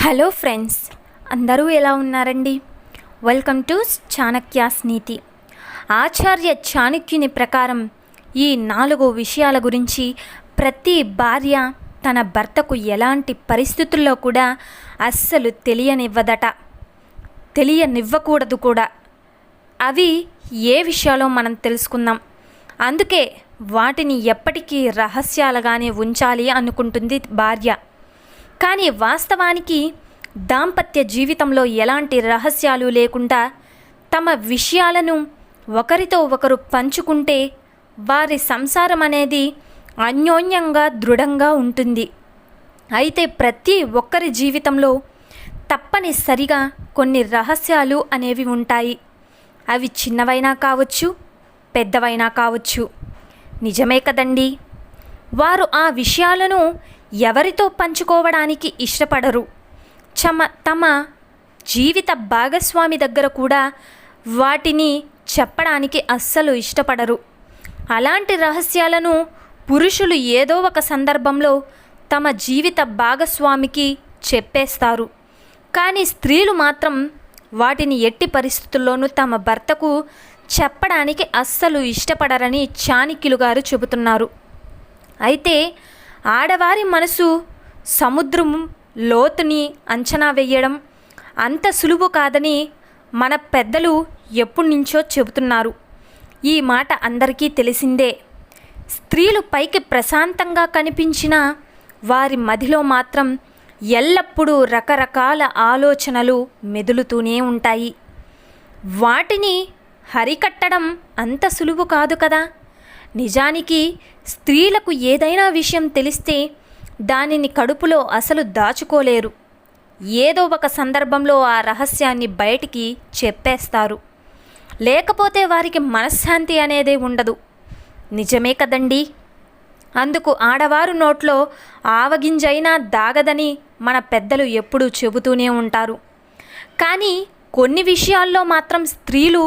Hello friends, అందరూ ఎలా ఉన్నారండి? వెల్కమ్ టు చాణక్యాస్ నీతి. ఆచార్య చాణక్యుని ప్రకారం ఈ 4 విషయాల గురించి ప్రతి భార్య తన భర్తకు ఎలాంటి పరిస్థితుల్లో కూడా అస్సలు తెలియనివ్వకూడదు కూడా. అవి ఏ విషయాలో మనం తెలుసుకుందాం. అందుకే వాటిని ఎప్పటికీ రహస్యాలుగానే ఉంచాలి అనుకుంటుంది భార్య. కానీ వాస్తవానికి దాంపత్య జీవితంలో ఎలాంటి రహస్యాలు లేకుండా తమ విషయాలను ఒకరితో ఒకరు పంచుకుంటే వారి సంసారం అనేది అన్యోన్యంగా దృఢంగా ఉంటుంది. అయితే ప్రతి ఒక్కరి జీవితంలో తప్పనిసరిగా కొన్ని రహస్యాలు అనేవి ఉంటాయి. అవి చిన్నవైనా కావచ్చు, పెద్దవైనా కావచ్చు. నిజమే కదండి. వారు ఆ విషయాలను ఎవరితో పంచుకోవడానికి ఇష్టపడరు. తమ జీవిత భాగస్వామి దగ్గర కూడా వాటిని చెప్పడానికి అస్సలు ఇష్టపడరు. అలాంటి రహస్యాలను పురుషులు ఏదో ఒక సందర్భంలో తమ జీవిత భాగస్వామికి చెప్పేస్తారు. కానీ స్త్రీలు మాత్రం వాటిని ఎట్టి పరిస్థితుల్లోనూ తమ భర్తకు చెప్పడానికి అస్సలు ఇష్టపడరని చాణక్యులు గారు చెబుతున్నారు. అయితే ఆడవారి మనసు సముద్రం లోతుని అంచనా వేయడం అంత సులువు కాదని మన పెద్దలు ఎప్పటి నుంచో చెబుతున్నారు. ఈ మాట అందరికీ తెలిసిందే. స్త్రీలు పైకి ప్రశాంతంగా కనిపించిన వారి మదిలో మాత్రం ఎల్లప్పుడూ రకరకాల ఆలోచనలు మెదులుతూనే ఉంటాయి. వాటిని హరికట్టడం అంత సులువు కాదు కదా. నిజానికి స్త్రీలకు ఏదైనా విషయం తెలిస్తే దానిని కడుపులో అసలు దాచుకోలేరు. ఏదో ఒక సందర్భంలో ఆ రహస్యాన్ని బయటికి చెప్పేస్తారు. లేకపోతే వారికి మనశ్శాంతి అనేదే ఉండదు. నిజమే కదండి. అందుకు ఆడవారు నోట్లో ఆవగింజైనా దాగదని మన పెద్దలు ఎప్పుడూ చెబుతూనే ఉంటారు. కానీ కొన్ని విషయాల్లో మాత్రం స్త్రీలు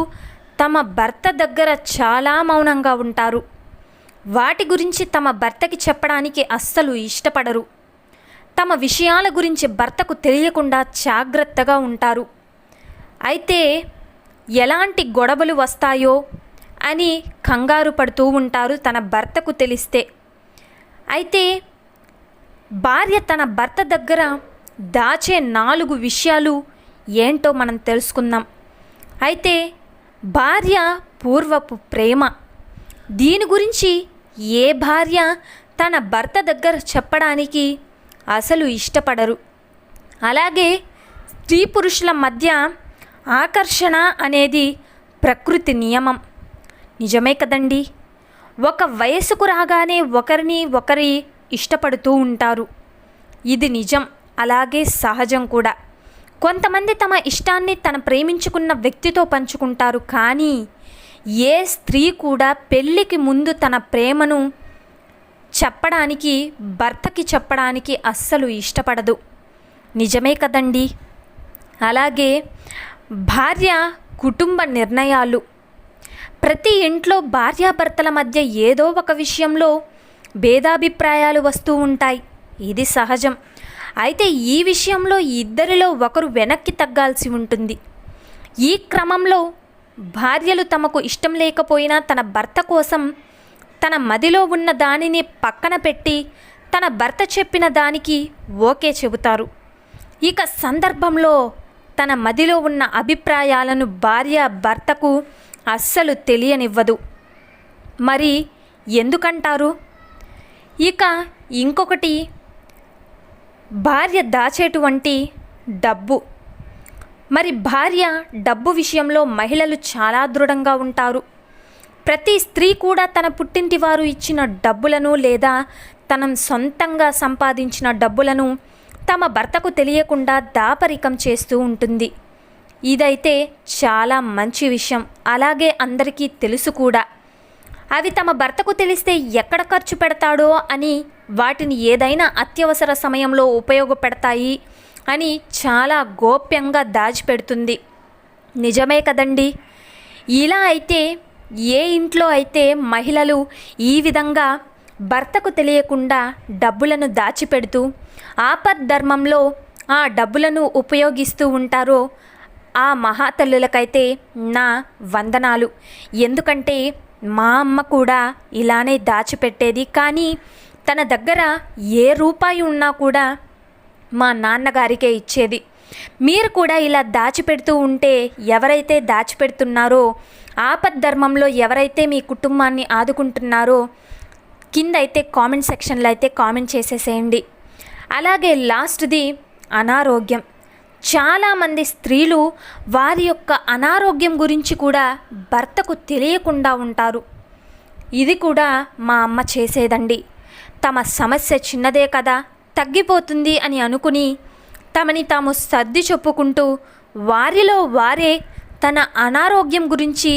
తమ భర్త దగ్గర చాలా మౌనంగా ఉంటారు. వాటి గురించి తమ భర్తకి చెప్పడానికి అస్సలు ఇష్టపడరు. తమ విషయాల గురించి భర్తకు తెలియకుండా జాగ్రత్తగా ఉంటారు. అయితే ఎలాంటి గొడవలు వస్తాయో అని కంగారు పడుతూ ఉంటారు తన భర్తకు తెలిస్తే. అయితే భార్య తన భర్త దగ్గర దాచే 4 విషయాలు ఏంటో మనం తెలుసుకుందాం. అయితే భార్య పూర్వపు ప్రేమ. దీని గురించి ఏ భార్య తన భర్త దగ్గర చెప్పడానికి అసలు ఇష్టపడరు. అలాగే స్త్రీ పురుషుల మధ్య ఆకర్షణ అనేది ప్రకృతి నియమం. నిజమే కదండి. ఒక వయసుకు రాగానే ఒకరి ఇష్టపడుతూ ఉంటారు. ఇది నిజం, అలాగే సహజం కూడా. కొంతమంది తమ ఇష్టాన్ని తన ప్రేమించుకున్న వ్యక్తితో పంచుకుంటారు. కానీ ఏ స్త్రీ కూడా పెళ్ళికి ముందు తన ప్రేమను భర్తకి చెప్పడానికి అస్సలు ఇష్టపడదు. నిజమే కదండి. అలాగే భార్య కుటుంబ నిర్ణయాలు. ప్రతి ఇంట్లో భార్యాభర్తల మధ్య ఏదో ఒక విషయంలో భేదాభిప్రాయాలు వస్తూ ఉంటాయి. ఇది సహజం. అయితే ఈ విషయంలో ఇద్దరిలో ఒకరు వెనక్కి తగ్గాల్సి ఉంటుంది. ఈ క్రమంలో భార్యలు తమకు ఇష్టం లేకపోయినా తన భర్త కోసం తన మదిలో ఉన్న దానిని పక్కన పెట్టి తన భర్త చెప్పిన దానికి ఓకే చెబుతారు. ఇక సందర్భంలో తన మదిలో ఉన్న అభిప్రాయాలను భార్య భర్తకు అస్సలు తెలియనివ్వదు. మరి ఎందుకంటారు? ఇక ఇంకొకటి, భార్య దాచేటువంటి డబ్బు. మరి భార్య డబ్బు విషయంలో మహిళలు చాలా దృఢంగా ఉంటారు. ప్రతి స్త్రీ కూడా తన పుట్టింటి వారు ఇచ్చిన డబ్బులను లేదా తన సొంతంగా సంపాదించిన డబ్బులను తమ భర్తకు తెలియకుండా దాపరికం చేస్తూ ఉంటుంది. ఇదైతే చాలా మంచి విషయం. అలాగే అందరికీ తెలుసు కూడా. అవి తమ భర్తకు తెలిస్తే ఎక్కడ ఖర్చు పెడతాడో అని, వాటిని ఏదైనా అత్యవసర సమయంలో ఉపయోగపడతాయి అని చాలా గోప్యంగా దాచిపెడుతుంది. నిజమే కదండి. ఇలా అయితే ఏ ఇంట్లో అయితే మహిళలు ఈ విధంగా భర్తకు తెలియకుండా డబ్బులను దాచిపెడుతూ ఆపద్ధర్మంలో ఆ డబ్బులను ఉపయోగిస్తూ ఉంటారో ఆ మహాతల్లులకైతే నా వందనాలు. ఎందుకంటే మా అమ్మ కూడా ఇలానే దాచిపెట్టేది, కానీ తన దగ్గర ఏ రూపాయి ఉన్నా కూడా మా నాన్నగారికే ఇచ్చేది. మీరు కూడా ఇలా దాచిపెడుతూ ఉంటే, ఎవరైతే దాచిపెడుతున్నారో, ఆపద్ధర్మంలో ఎవరైతే మీ కుటుంబాన్ని ఆదుకుంటున్నారో కింద అయితే కామెంట్ సెక్షన్లో అయితే కామెంట్ చేసేసేయండి. అలాగే లాస్ట్ది అనారోగ్యం. చాలామంది స్త్రీలు వారి యొక్క అనారోగ్యం గురించి కూడా భర్తకు తెలియకుండా ఉంటారు. ఇది కూడా మా అమ్మ చేసేదండి. తమ సమస్య చిన్నదే కదా, తగ్గిపోతుంది అని అనుకుని తమని తాము సర్ది చెప్పుకుంటూ వారిలో వారే తన అనారోగ్యం గురించి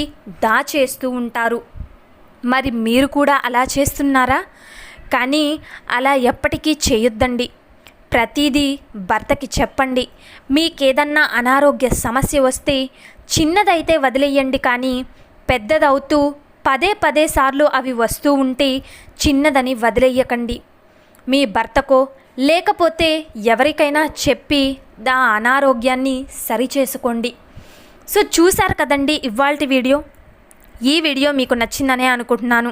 దాచేస్తూ ఉంటారు. మరి మీరు కూడా అలా చేస్తున్నారా? కానీ అలా ఎప్పటికీ చేయొద్దండి. ప్రతిదీ భర్తకి చెప్పండి. మీకేదన్నా అనారోగ్య సమస్య వస్తే చిన్నదైతే వదిలేయండి, కానీ పెద్దదవుతూ పదే పదే సార్లు అవి వస్తూ ఉంటే చిన్నదని వదిలేయకండి. మీ భర్తకో లేకపోతే ఎవరికైనా చెప్పి ఆ అనారోగ్యాన్ని సరిచేసుకోండి. సో చూశారు కదండి ఇవాల్టి వీడియో. ఈ వీడియో మీకు నచ్చిందనే అనుకుంటున్నాను.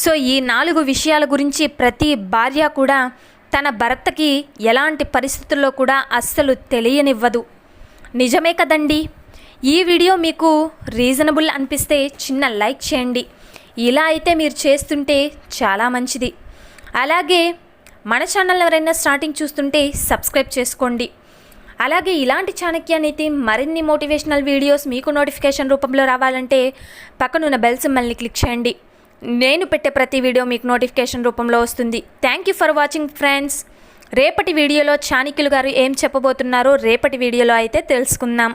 సో ఈ 4 విషయాల గురించి ప్రతి భార్య కూడా తన భర్తకి ఎలాంటి పరిస్థితుల్లో కూడా అస్సలు తెలియనివ్వదు. నిజమే కదండి. ఈ వీడియో మీకు రీజనబుల్ అనిపిస్తే చిన్న లైక్ చేయండి. ఇలా అయితే మీరు చేస్తుంటే చాలా మంచిది. అలాగే మన ఛానల్ ఎవరైనా స్టార్టింగ్ చూస్తుంటే సబ్స్క్రైబ్ చేసుకోండి. అలాగే ఇలాంటి చాణక్య నీతి మరిన్ని మోటివేషనల్ వీడియోస్ మీకు నోటిఫికేషన్ రూపంలో రావాలంటే పక్కనున్న బెల్ సింబల్ని క్లిక్ చేయండి. నేను పెట్టే ప్రతి వీడియో మీకు నోటిఫికేషన్ రూపంలో వస్తుంది. Thank you for watching friends. రేపటి వీడియోలో చాణక్యులు గారు ఏం చెప్పబోతున్నారో రేపటి వీడియోలో అయితే తెలుసుకుందాం.